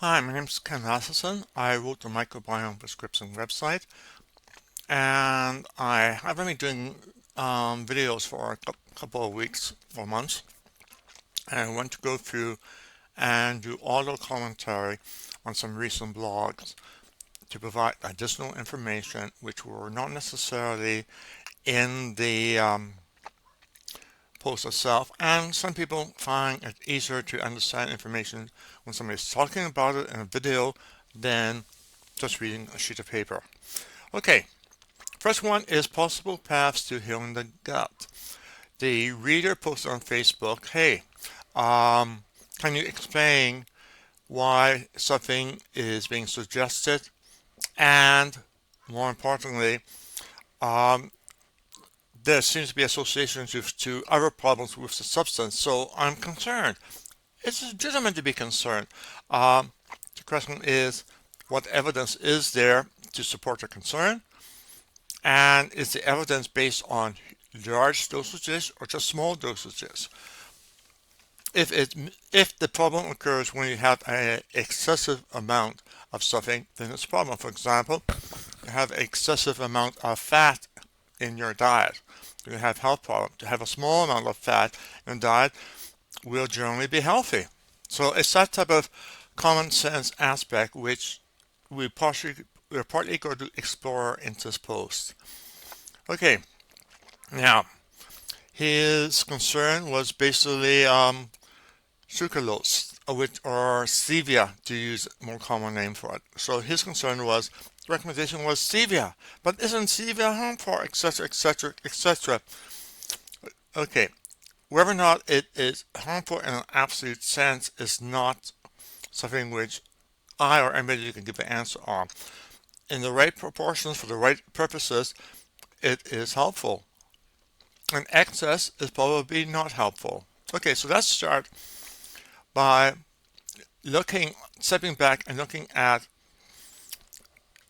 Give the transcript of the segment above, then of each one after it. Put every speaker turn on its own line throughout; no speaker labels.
Hi, my name is Ken Lasseson. I wrote the Microbiome Prescription website, and I have been doing videos for a couple of weeks or months, and I want to go through and do auto commentary on some recent blogs to provide additional information which were not necessarily in the post itself, and some people find it easier to understand information when somebody's talking about it in a video than just reading a sheet of paper. Okay, first one is possible paths to healing the gut. The reader posted on Facebook, hey, can you explain why something is being suggested? And more importantly, um, there seems to be associations to other problems with the substance. So I'm concerned. It's legitimate to be concerned. Um, the question is, what evidence is there to support the concern? And is the evidence based on large dosages or just small dosages? If the problem occurs when you have an excessive amount of something, then it's a problem. For example, you have excessive amount of fat in your diet, you have health problems. To have a small amount of fat in the diet will generally be healthy. So it's that type of common sense aspect which we're partly going to explore in this post. Okay, now his concern was basically sucralose, or stevia to use a more common name for it. So his concern was, the recommendation was stevia, but isn't stevia harmful, etc., etc., etc. Okay, whether or not it is harmful in an absolute sense is not something which I or anybody can give an answer on. In the right proportions for the right purposes, it is helpful. And excess is probably not helpful. Okay, so let's start by stepping back and looking at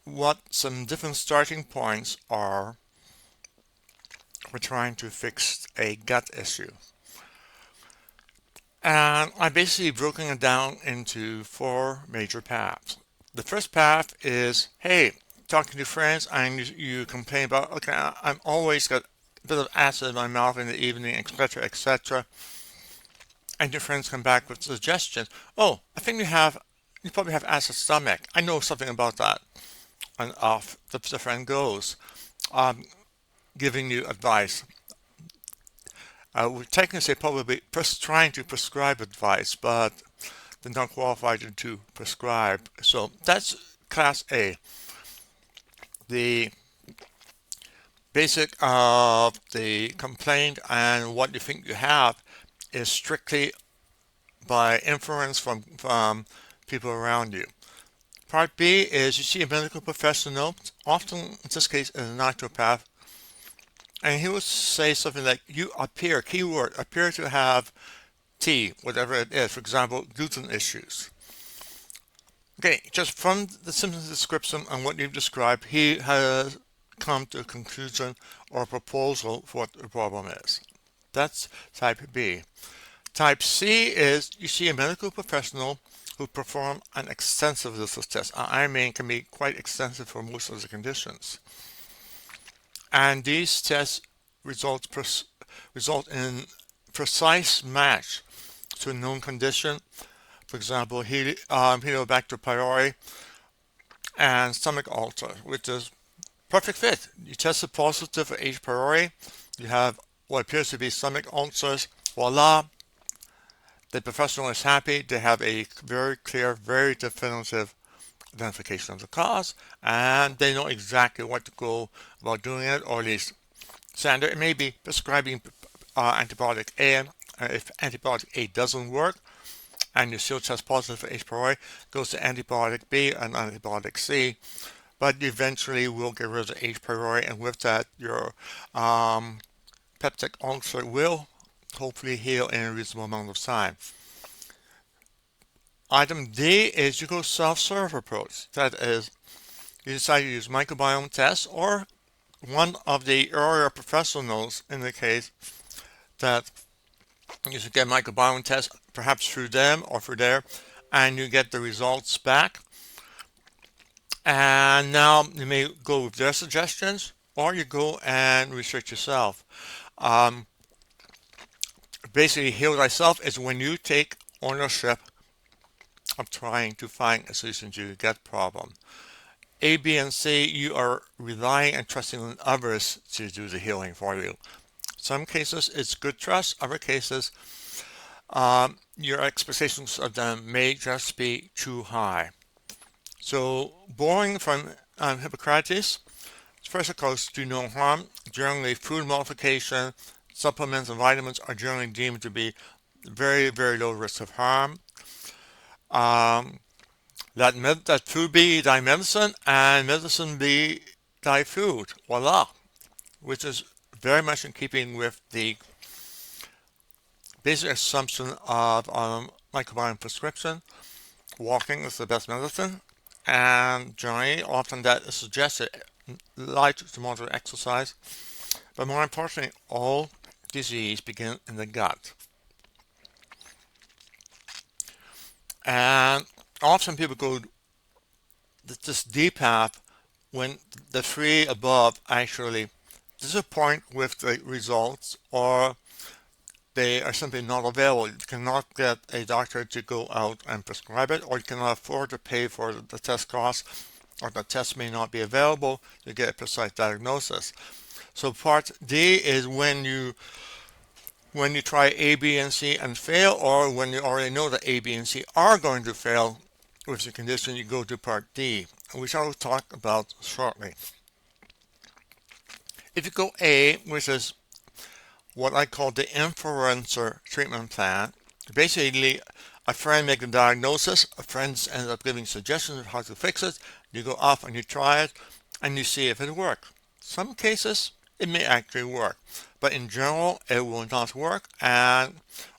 what some different starting points are for trying to fix a gut issue. And I basically broken it down into four major paths. The first path is, hey, talking to friends and you complain about, okay, I'm always got a bit of acid in my mouth in the evening, etc., etc. And your friends come back with suggestions. Oh, I think you probably have acid stomach. I know something about that. And off the friend goes, um, giving you advice. We're technically probably trying to prescribe advice, but they're not qualified to prescribe. So that's class A. The basic of the complaint and what you think you have is strictly by inference from people around you. Part B is you see a medical professional, often in this case a naturopath, and he will say something like, you appear, keyword, appear to have T, whatever it is, for example, gluten issues. Okay, just from the symptom description and what you've described, he has come to a conclusion or a proposal for what the problem is. That's type B. Type C is you see a medical professional who perform an extensive list of tests. I mean, can be quite extensive for most of the conditions. And these tests result in precise match to a known condition. For example, Helicobacter pylori and stomach ulcer, which is perfect fit. You tested positive for H. pylori. You have what appears to be stomach ulcers. Voila. The professional is happy. They have a very clear, very definitive identification of the cause, and they know exactly what to go about doing it, or at least standard. It may be prescribing antibiotic A. If antibiotic A doesn't work, and you still test positive for H. pylori, goes to antibiotic B and antibiotic C. But you eventually will get rid of the H. pylori, and with that, your peptic ulcer will hopefully heal in a reasonable amount of time. Item D is you go self-serve approach. That is, you decide to use microbiome tests or one of the earlier professionals indicate that you should get microbiome tests perhaps through them or through their and you get the results back. And now you may go with their suggestions, or you go and research yourself. Um, Basically, heal thyself is when you take ownership of trying to find a solution to your gut problem. A, B, and C, you are relying and trusting on others to do the healing for you. Some cases it's good trust, other cases your expectations of them may just be too high. So, borrowing from Hippocrates, first of course, do no harm. Generally, food modification, supplements, and vitamins are generally deemed to be very, very low risk of harm. Um, that food be thy medicine and medicine be thy food. Voila. Which is very much in keeping with the basic assumption of microbiome prescription. Walking is the best medicine, and generally, often that is suggested light to moderate exercise. But more importantly, all disease begins in the gut. And often people go this deep path when the three above actually disappoint with the results, or they are simply not available. You cannot get a doctor to go out and prescribe it, or you cannot afford to pay for the test costs, or the test may not be available to get a precise diagnosis. So part D is when you try A, B, and C and fail, or when you already know that A, B, and C are going to fail with the condition, you go to part D, which I will talk about shortly. If you go A, which is what I call the influencer treatment plan, basically a friend makes a diagnosis, a friend ends up giving suggestions of how to fix it, you go off and you try it, and you see if it works. Some cases it may actually work, but in general it will not work, and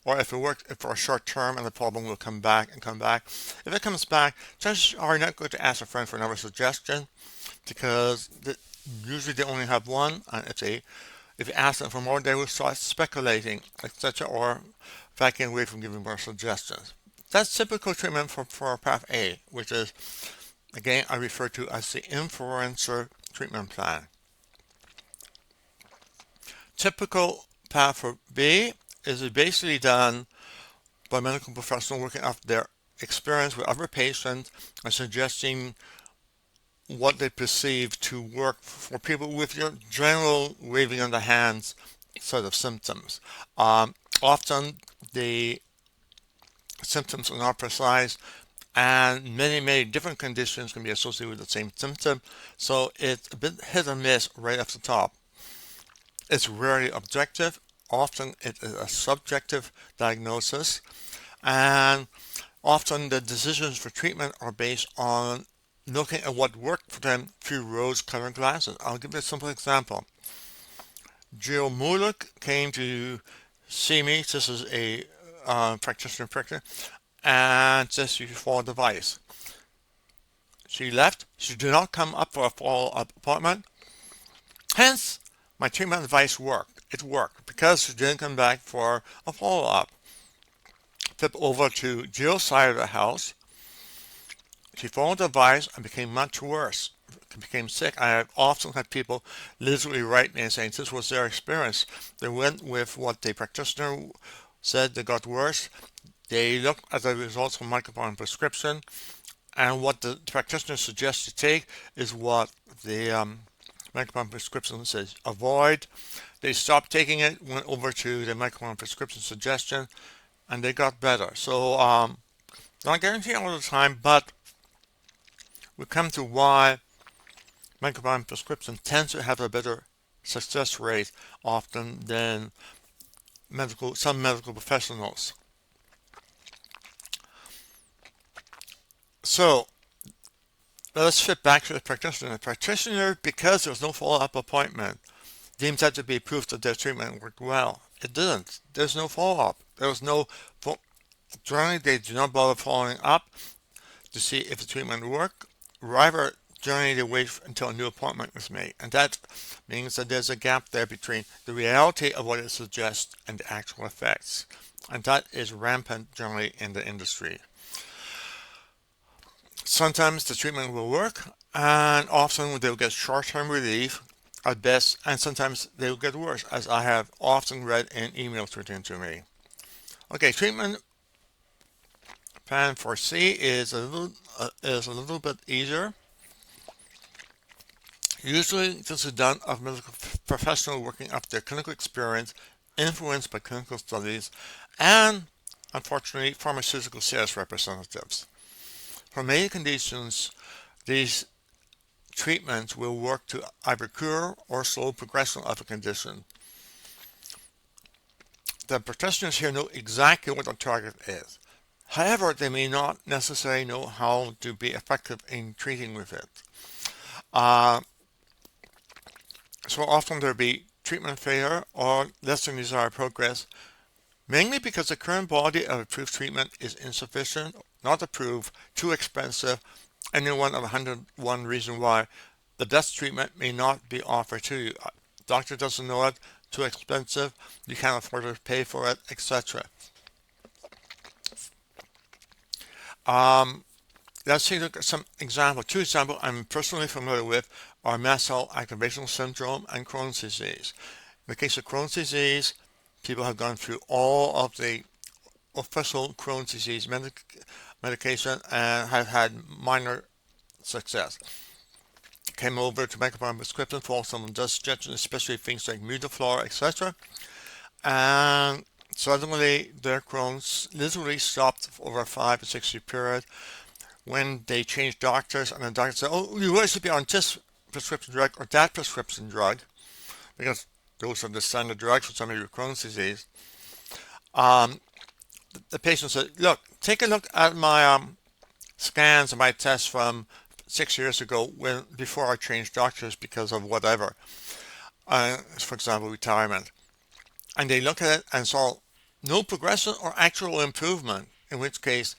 or if it works for a short term and the problem will come back and come back. If it comes back, chances are you're not going to ask a friend for another suggestion because usually they only have one, and if you ask them for more, they will start speculating, etc., or backing away from giving more suggestions. That's typical treatment for path A, which is, again, I refer to as the influencer treatment plan. Typical path for B is basically done by medical professionals working off their experience with other patients and suggesting what they perceive to work for people with your general waving of the hands sort of symptoms. Often the symptoms are not precise, and many different conditions can be associated with the same symptom, so it's a bit hit or miss right off the top. It's rarely objective. Often it is a subjective diagnosis, and often the decisions for treatment are based on looking at what worked for them through rose-colored glasses. I'll give you a simple example. Jill Mulek came to see me. This is a practitioner, and says she for device. She left. She did not come up for a follow-up appointment. Hence, my treatment advice worked. It worked because she didn't come back for a follow-up. Flip over to Jill's side of the house. She followed the advice and became much worse. Became sick. I have often had people literally write me and saying this was their experience. They went with what the practitioner said they got worse. They looked at the results from microbiome prescription, and what the practitioner suggests you take is what the microbiome prescription says avoid. They stopped taking it, went over to the microbiome prescription suggestion, and they got better. So, not guaranteed all the time, but we come to why microbiome prescription tends to have a better success rate often than some medical professionals. So let's flip back to the practitioner. The practitioner, because there was no follow-up appointment, deems that to be proof that their treatment worked well. It didn't. There's no follow-up. There was no. Generally, they do not bother following up to see if the treatment worked. Rather, generally they wait until a new appointment is made, and that means that there's a gap there between the reality of what it suggests and the actual effects, and that is rampant generally in the industry. Sometimes the treatment will work, and often they'll get short-term relief at best, and sometimes they'll get worse, as I have often read in emails written to me. Okay, treatment plan for C is a little bit easier. Usually, this is done of medical professionals working up their clinical experience, influenced by clinical studies, and unfortunately, pharmaceutical sales representatives. For many conditions, these treatments will work to either cure or slow progression of a condition. The practitioners here know exactly what the target is. However, they may not necessarily know how to be effective in treating with it. Uh, so often there'll be treatment failure or less than desired progress, mainly because the current body of approved treatment is insufficient, not approved, too expensive, and one of 101 reasons why the best treatment may not be offered to you. Doctor doesn't know it, too expensive, you can't afford to pay for it, etc. Let's take a look at some examples. Two examples I'm personally familiar with are mast cell activation syndrome and Crohn's disease. In the case of Crohn's disease, people have gone through all of the official Crohn's disease medication and have had minor success. Came over to microbiome prescription for some digestion, especially things like Mutaflora, etc. And suddenly their Crohn's literally stopped over a 5 to 6 year period when they changed doctors, and the doctor said, "Oh, you really should be on this prescription drug or that prescription drug," because those are the standard drugs for somebody with Crohn's disease. The patient said, "Look, take a look at my scans and my tests from 6 years ago when before I changed doctors because of whatever, for example, retirement." And they look at it and saw no progression or actual improvement, in which case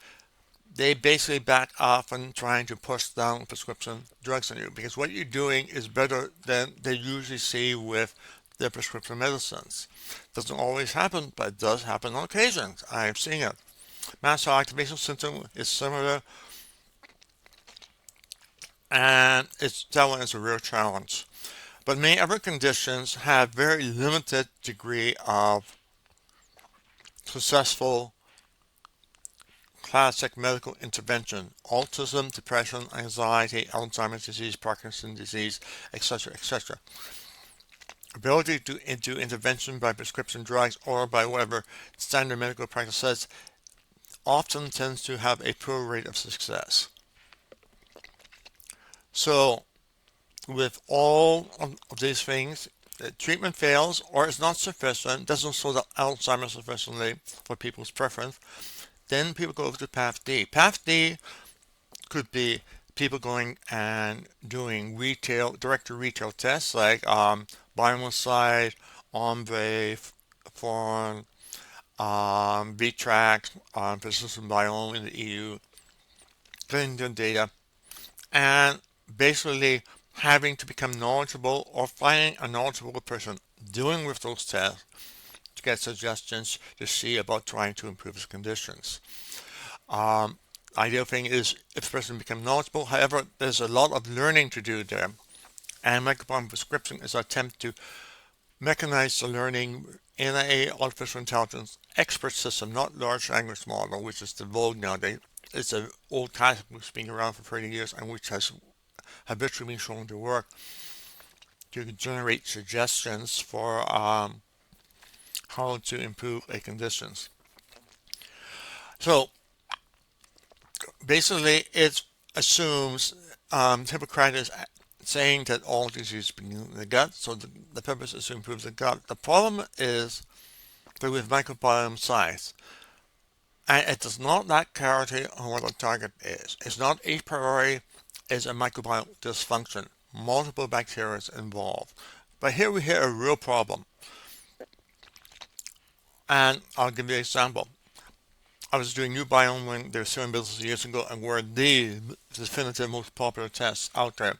they basically back off on trying to push down prescription drugs on you, because what you're doing is better than they usually see with their prescription medicines. Doesn't always happen, but it does happen on occasions. I've seen it. Mast cell activation syndrome is similar, and that one is a real challenge. But many other conditions have very limited degree of successful classic medical intervention: autism, depression, anxiety, Alzheimer's disease, Parkinson's disease, etc., etc. Ability to do intervention by prescription drugs or by whatever standard medical practice says often tends to have a poor rate of success. So, with all of these things, the treatment fails or is not sufficient, doesn't slow down Alzheimer's sufficiently for people's preference, then people go over to Path D. Path D could be people going and doing direct-to-retail tests like Biomocyte, Ombre, Foreign, VTrax, Precision Biome in the EU, getting the data, and basically having to become knowledgeable or finding a knowledgeable person dealing with those tests to get suggestions to see about trying to improve his conditions. Ideal thing is if the person becomes knowledgeable. However, there's a lot of learning to do there, and microbiome prescription is an attempt to mechanize the learning in a artificial intelligence expert system, not large language model, which is the vogue nowadays. It's an old concept which has been around for 30 years and which has habitually been shown to work to generate suggestions for how to improve a conditions. So basically, it assumes Hippocrates saying that all diseases begin in the gut, so the purpose is to improve the gut. The problem is that with microbiome science, and it does not lack clarity on what the target is. It's not a priori is a microbiome dysfunction. Multiple bacteria involved. But here we hear a real problem. And I'll give you an example. I was doing New Biome when they were still in business years ago and were the definitive most popular tests out there.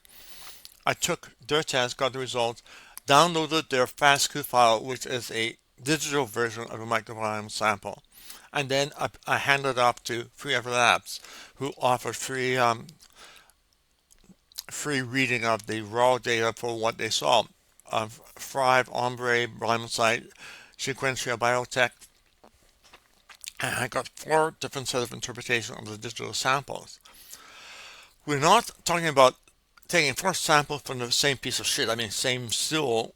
I took their test, got the results, downloaded their FASTQ file, which is a digital version of a microbiome sample. and then I hand it up to three other labs who offer free reading of the raw data for what they saw. Thrive, Ombre, Blindsight, Sequentia Biotech, and I got four different sets of interpretation of the digital samples. We're not talking about taking four samples from the same piece of shit, I mean same stool,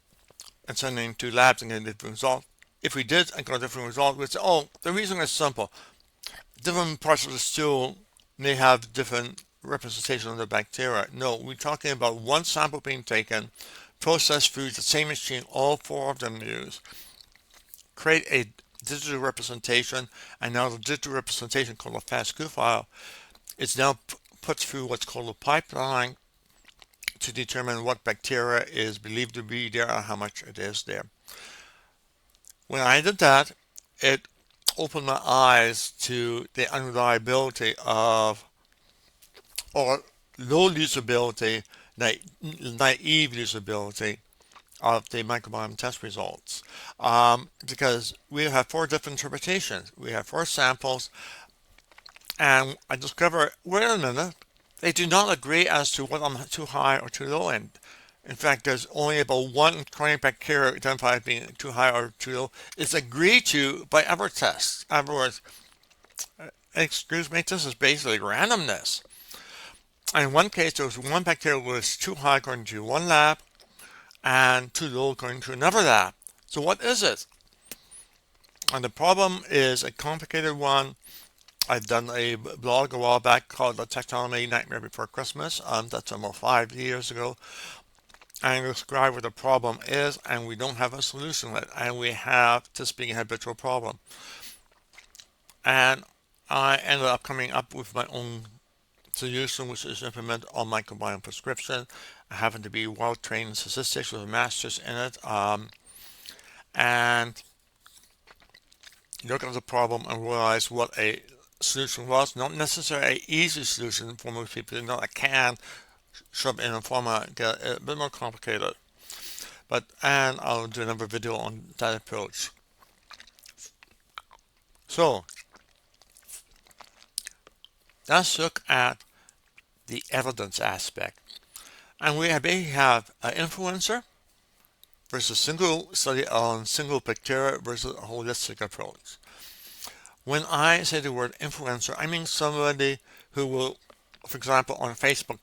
and sending to labs and getting a different result. If we did and got a different result, we'd say, oh, the reason is simple. Different parts of the stool may have different representation of the bacteria. No, we're talking about one sample being taken, processed through the same machine all four of them use, create a digital representation, and now the digital representation called a FASTQ file is now put through what's called a pipeline to determine what bacteria is believed to be there and how much it is there. When I did that, it opened my eyes to the unreliability of, or low usability, naive usability of the microbiome test results. Because we have four different interpretations. We have four samples, and I discovered, wait a minute, they do not agree as to what I'm too high or too low in. In fact, there's only about one chronic bacteria identified as being too high or too low. It's agreed to by other tests. In other words, excuse me, this is basically randomness. And in one case, there was one bacteria that was too high according to one lab and too low according to another lab. So what is it? And the problem is a complicated one. I've done a blog a while back called The Taxonomy Nightmare Before Christmas. That's almost 5 years ago. And describe what the problem is, and we don't have a solution yet. And we have this being a habitual problem. And I ended up coming up with my own solution, which is implemented on microbiome prescription. I happen to be well trained in statistics with a master's in it. And look at the problem and realize what a solution was. Not necessarily an easy solution for most people. Not a can shove in a format, get a bit more complicated. And I'll do another video on that approach. So let's look at the evidence aspect. And we basically have an influencer versus single study on single bacteria versus a holistic approach. When I say the word influencer, I mean somebody who will, for example, on Facebook,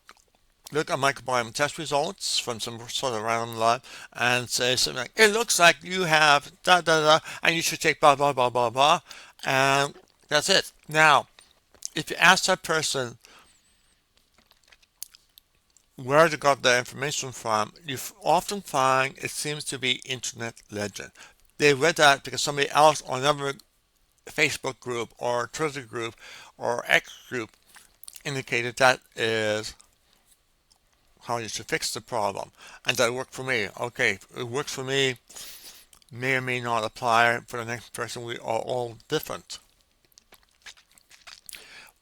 look at microbiome test results from some sort of random lab and say something like, it looks like you have da da da, and you should take blah blah blah blah blah, and that's it. Now, if you ask that person where they got the information from, you often find it seems to be internet legend. They read that because somebody else on another Facebook group or Twitter group or X group indicated that is how you should fix the problem, and that worked for me. Okay, it works for me, may or may not apply for the next person. We are all different.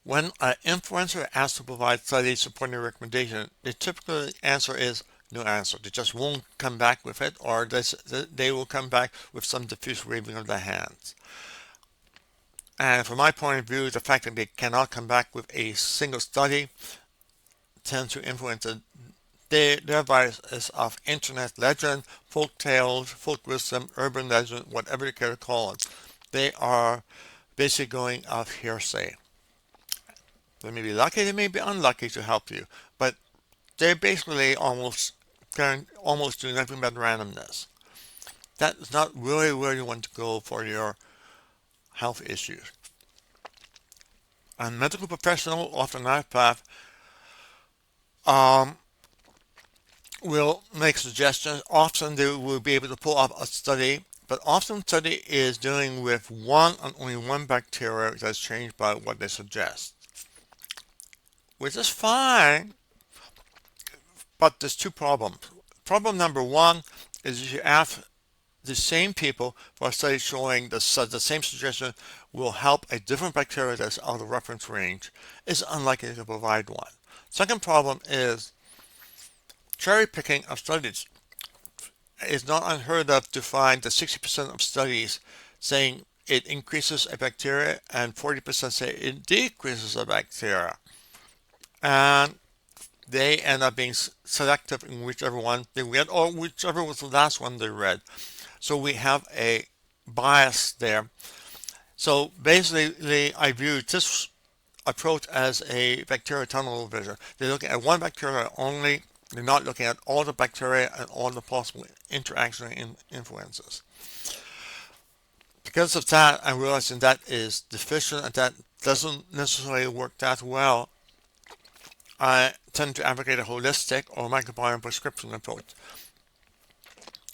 When an influencer asks to provide studies supporting a recommendation, the typical answer is no answer. They just won't come back with it, or they will come back with some diffuse waving of their hands. And from my point of view, the fact that they cannot come back with a single study tends to influence their advice of internet legend, folk tales, folk wisdom, urban legend, whatever you care to call it. They are basically going off hearsay. They may be lucky, they may be unlucky to help you, but they're basically almost doing nothing but randomness. That is not really where you want to go for your health issues. A medical professional, often naturopath, will make suggestions. Often they will be able to pull up a study, but often study is dealing with one and only one bacteria that's changed by what they suggest, which is fine, but there's two problems. Problem number one is you ask the same people for a study showing the same suggestion will help a different bacteria that's out of reference range is unlikely to provide one. Second problem is cherry picking of studies. It's not unheard of to find that 60% of studies saying it increases a bacteria and 40% say it decreases a bacteria. And they end up being selective in whichever one they read or whichever was the last one they read. So we have a bias there. So basically, I view this approach as a bacteria tunnel vision. They're looking at one bacteria only. They're not looking at all the bacteria and all the possible interaction and influences. Because of that, I'm realizing that is deficient and that doesn't necessarily work that well. I tend to advocate a holistic or microbiome prescription approach.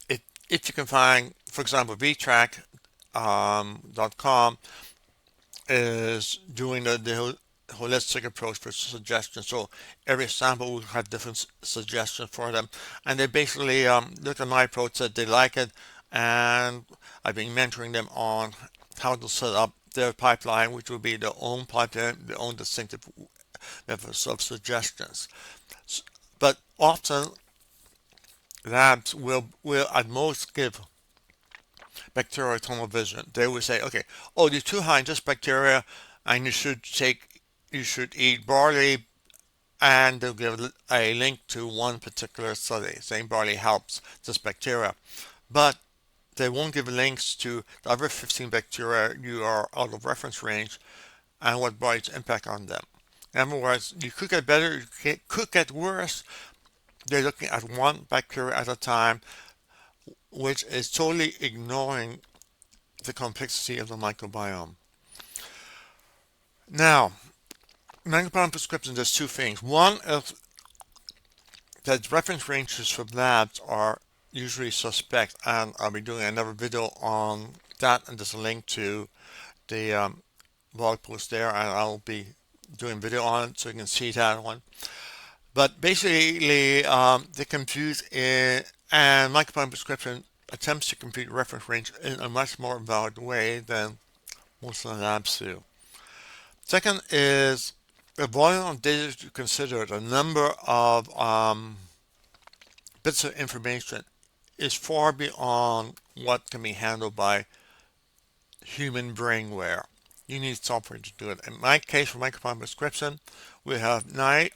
If you can find, for example, vtrack.com is doing the holistic approach for suggestions. So every sample will have different suggestions for them. And they basically look at my approach, said they like it, and I've been mentoring them on how to set up their pipeline, which will be their own pipeline, their own distinctive methods of suggestions. But often labs will at most give bacterial tunnel vision. They will say, okay, oh, you're too high in this bacteria, and you should eat barley, and they'll give a link to one particular study saying barley helps this bacteria. But they won't give links to the other 15 bacteria you are out of reference range and what barley's impact on them. In other words, you could get better, you could get worse. They're looking at one bacteria at a time, which is totally ignoring the complexity of the microbiome. Now, microbiome prescription does two things. One is that reference ranges for labs are usually suspect, and I'll be doing another video on that, and there's a link to the blog post there, and I'll be doing video on it so you can see that one. But basically, they confuse it, and microbiome prescription attempts to compute reference range in a much more valid way than most of the labs do. Second is the volume of data to consider. The number of bits of information is far beyond what can be handled by human brainware. You need software to do it. In my case, for microbiome prescription, we have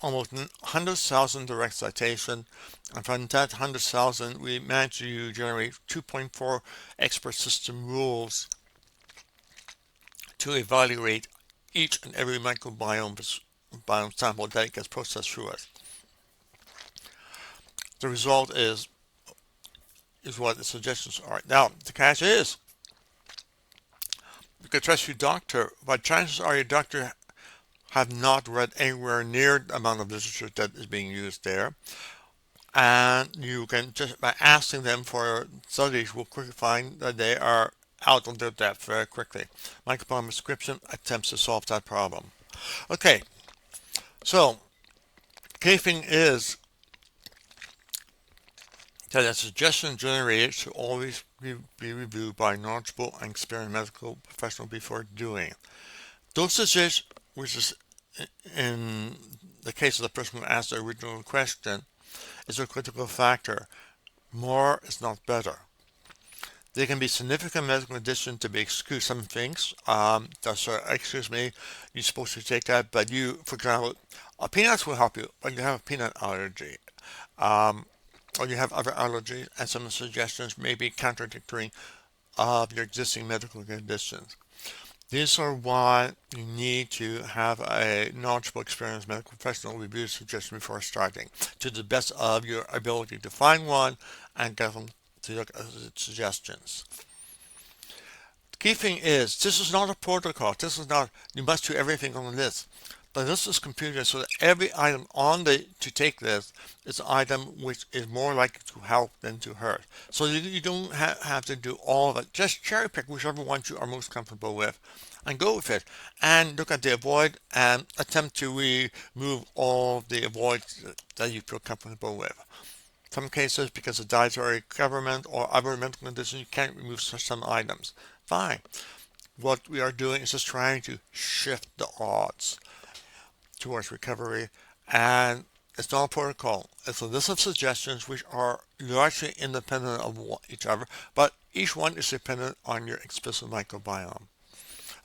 almost 100,000 direct citation, and from that 100,000, we managed to generate 2.4 expert system rules to evaluate each and every microbiome sample that gets processed through us. The result is what the suggestions are. Now, the catch is, you can trust your doctor, but chances are your doctor have not read anywhere near the amount of literature that is being used there. And you can just, by asking them for studies, will quickly find that they are out of their depth very quickly. Microbiome prescription attempts to solve that problem. Okay, so key thing is that a suggestion generated should always be reviewed by a knowledgeable and experienced medical professional before doing it. Dosage, which is in the case of the person who asked the original question, is a critical factor. More is not better. There can be significant medical conditions to be excused. Some things, excuse me, you're supposed to take that, but you, for example, peanuts will help you, but you have a peanut allergy. Or you have other allergies, and some suggestions may be contradictory of your existing medical conditions. These are why you need to have a knowledgeable, experienced medical professional review the suggestion before starting, to the best of your ability to find one and get them to look at the suggestions. The key thing is, this is not a protocol. This is not, you must do everything on the list. The list is computed so that every item on the to take list is an item which is more likely to help than to hurt. So you don't have to do all of it. Just cherry pick whichever ones you are most comfortable with and go with it. And look at the avoid and attempt to remove all the avoids that you feel comfortable with. Some cases, because of dietary government or other medical conditions, you can't remove some items. Fine. What we are doing is just trying to shift the odds towards recovery, and It's not a protocol. It's a list of suggestions which are largely independent of each other, but each one is dependent on your explicit microbiome.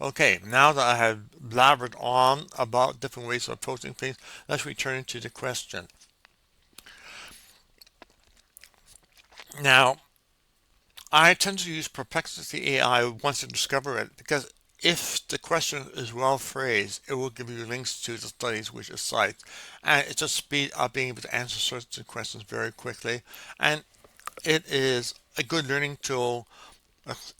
Okay, now that I have blabbered on about different ways of approaching things, let's return to the question. Now, I tend to use Perplexity AI once I discover it because if the question is well phrased, it will give you links to the studies which it cites, and it just speeds up being able to answer certain questions very quickly. And it is a good learning tool,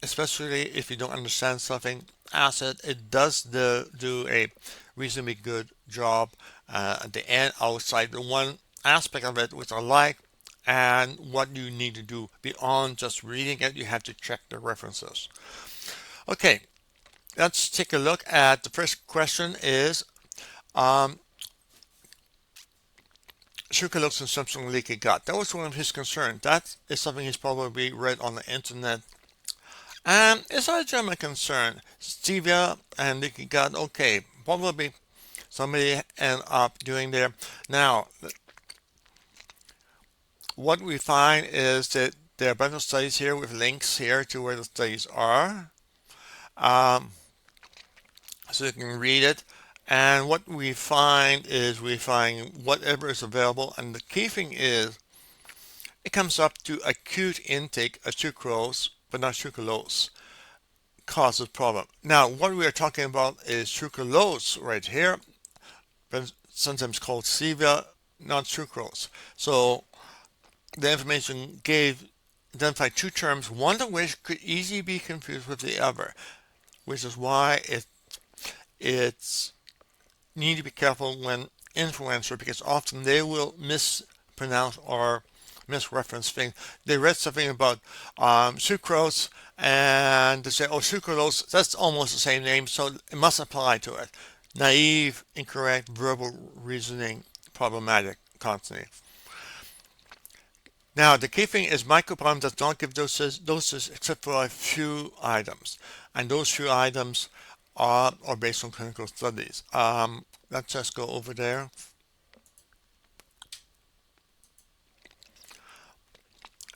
especially if you don't understand something. Ask it. It does do a reasonably good job. At the end, I'll cite the one aspect of it which I like and what you need to do beyond just reading it. You have to check the references. Okay, let's take a look at the first question is um, sucralose and symptom leaky gut. That was one of his concerns. That is something he's probably read on the internet. And it's not a general concern. Stevia and leaky gut, okay, probably somebody end up doing there. Now, what we find is that there are a bunch of studies here with links here to where the studies are. Um, so you can read it. And what we find is we find whatever is available. And the key thing is it comes up to acute intake of sucrose, but not sucralose, causes problem. Now, what we are talking about is sucralose right here, but sometimes called stevia, not sucrose. So the information gave identified two terms, one of which could easily be confused with the other, which is why it's need to be careful when influencer, because often they will mispronounce or misreference things. They read something about sucrose and they say, oh, sucralose, that's almost the same name, so it must apply to it. Naive, incorrect, verbal reasoning, problematic constantly. Now, the key thing is microbiome does not give doses except for a few items, and those few items are based on clinical studies. Let's just go over there.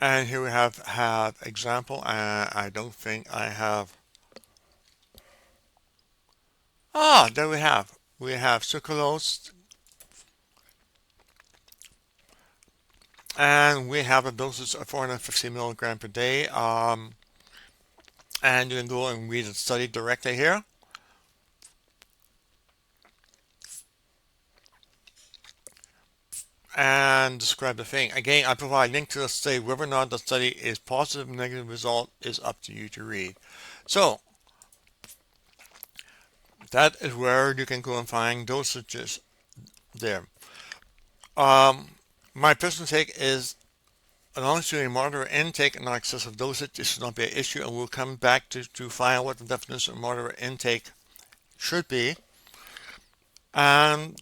And here we have example. I don't think I have. There we have. We have sucralose, and we have a dosage of 450 milligram per day. And you can go and read the study directly here. And describe the thing. Again, I provide a link to the study. Whether or not the study is positive or negative result is up to you to read. So that is where you can go and find dosages there. My personal take is as long as you moderate intake and not excessive dosage, this should not be an issue, and we'll come back to find out what the definition of moderate intake should be. And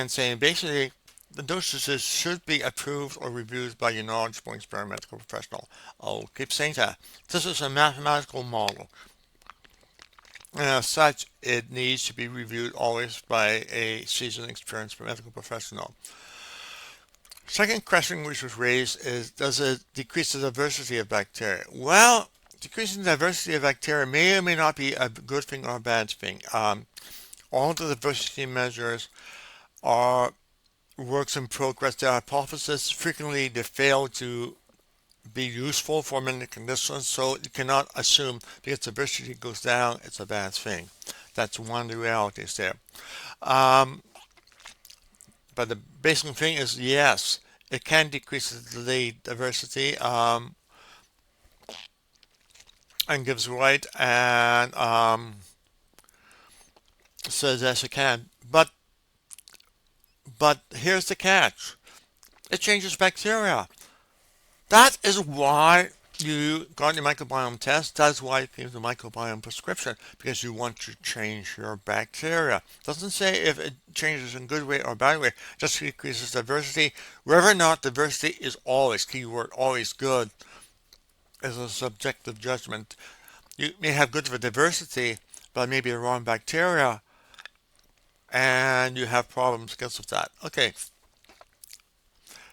saying basically the dosages should be approved or reviewed by your knowledgeable experienced medical professional. I'll keep saying that. This is a mathematical model. And as such, it needs to be reviewed always by a seasoned, experienced medical professional. Second question which was raised is, does it decrease the diversity of bacteria? Well, decreasing the diversity of bacteria may or may not be a good thing or a bad thing. All the diversity measures are works in progress. Their hypothesis frequently they fail to be useful for many conditions, so you cannot assume because diversity goes down, it's a bad thing. That's one of the realities there. But the basic thing is, yes, it can decrease the diversity and gives right and says yes, it can. But here's the catch: it changes bacteria. That is why you got your microbiome test. That's why you came to microbiome prescription, because you want to change your bacteria. It doesn't say if it changes in a good way or bad way, just increases diversity. Whether or not diversity is always, keyword, always good, is a subjective judgment. You may have good diversity, but maybe the wrong bacteria. and you have problems because of that. Okay,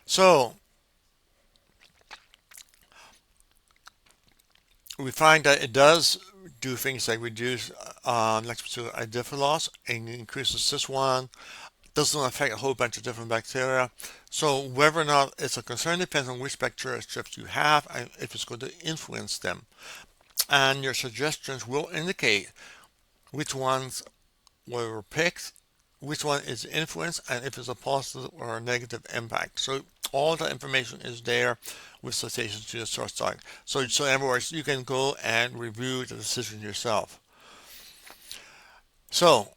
so we find that it does do things like reduce lactobacillus acidophilus loss and increases CIS1. Doesn't affect a whole bunch of different bacteria. So whether or not it's a concern depends on which bacteria strips you have and if it's going to influence them. And your suggestions will indicate which ones were picked, which one is influenced, and if it's a positive or a negative impact. So all the information is there with citations to the source doc. So in other words, you can go and review the decision yourself. So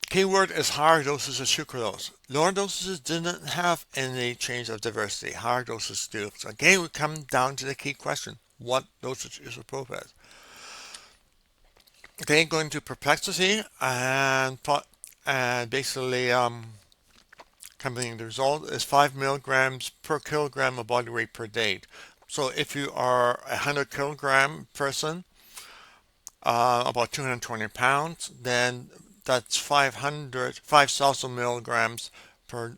keyword is higher doses of sucralose. Lower doses didn't have any change of diversity. Higher doses do. So again, we come down to the key question: what dosage is appropriate? Okay, going to perplexity and basically coming the result is 5 milligrams per kilogram of body weight per day. So if you are a 100 kilogram person, about 220 pounds, then that's 5,000 milligrams per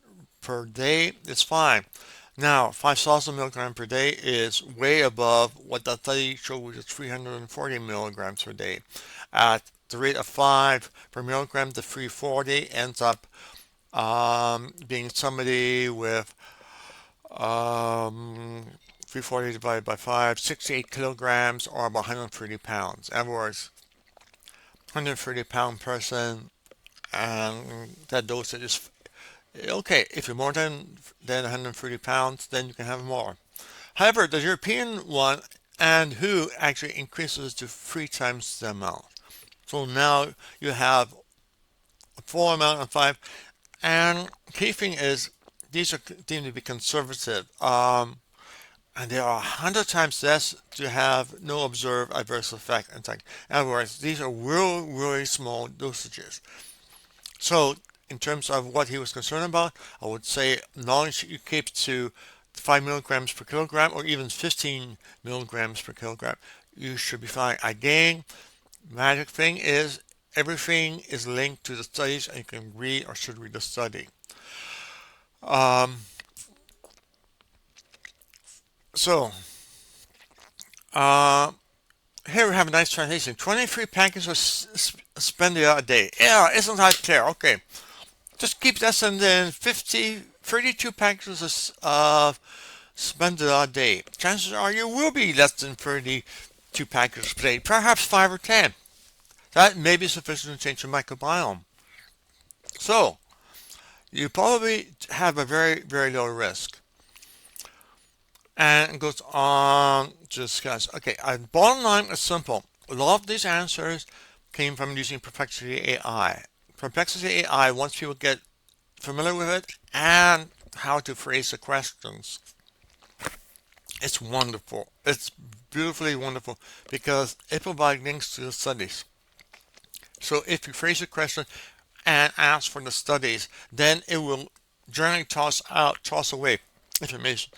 day. It's fine. Now, 5,000 milligrams per day is way above what the study showed, which is 340 milligrams per day. At the rate of 5 per milligram, the 340 ends up being somebody with 340 divided by 5, 68 kilograms, or about 130 pounds. In other words, 130-pound person, and that dosage is okay. If you're more than 130 pounds, then you can have more. However, the European one and WHO actually increases to 3 times the amount. So now you have a full amount of 5. And key thing is these are deemed to be conservative. And there are 100 times less to have no observed adverse effect. In other words, these are really, really small dosages. So, in terms of what he was concerned about, I would say as long as you keep to 5 milligrams per kilogram or even 15 milligrams per kilogram, you should be fine. Again, magic thing is everything is linked to the studies, and you can read or should read the study. Um, so, uh, here we have a nice translation. 23 packets of Spendia a day. Yeah, isn't that clear? Okay. Just keep this and then 32 packages of Spendia a day. Chances are you will be less than 32 packages per day. Perhaps 5 or 10. That may be sufficient to change your microbiome. So, you probably have a very, very low risk. And it goes on to discuss. Okay, bottom line is simple. A lot of these answers came from using Perplexity AI. Perplexity AI, once people get familiar with it and how to phrase the questions, it's wonderful. It's beautifully wonderful because it provides links to the studies. So if you phrase a question and ask for the studies, then it will generally toss away information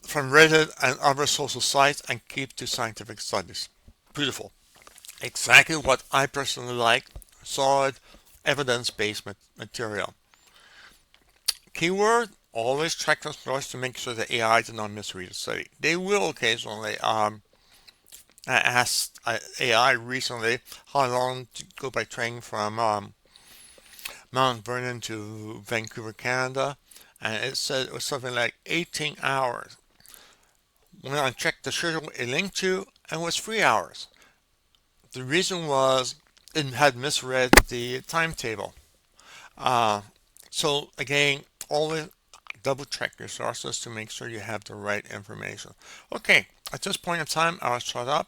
from Reddit and other social sites and keep to scientific studies. Beautiful. Exactly what I personally like. Solid, evidence-based material. Keyword, always check the source to make sure the AI did not misread the study. They will occasionally. I asked AI recently how long to go by train from Mount Vernon to Vancouver, Canada, and it said it was something like 18 hours. When I checked the schedule it linked to, it was 3 hours. The reason was it had misread the timetable. So again, always double check your sources to make sure you have the right information. Okay, at this point in time, I'll shut up.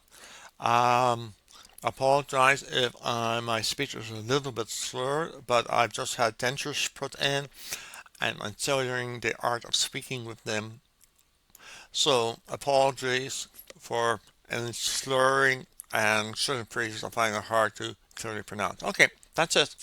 Apologize if my speech is a little bit slurred, but I've just had dentures put in and I'm still learning the art of speaking with them. So apologies for any slurring and certain phrases I find it hard to clearly pronounce. Okay, that's it.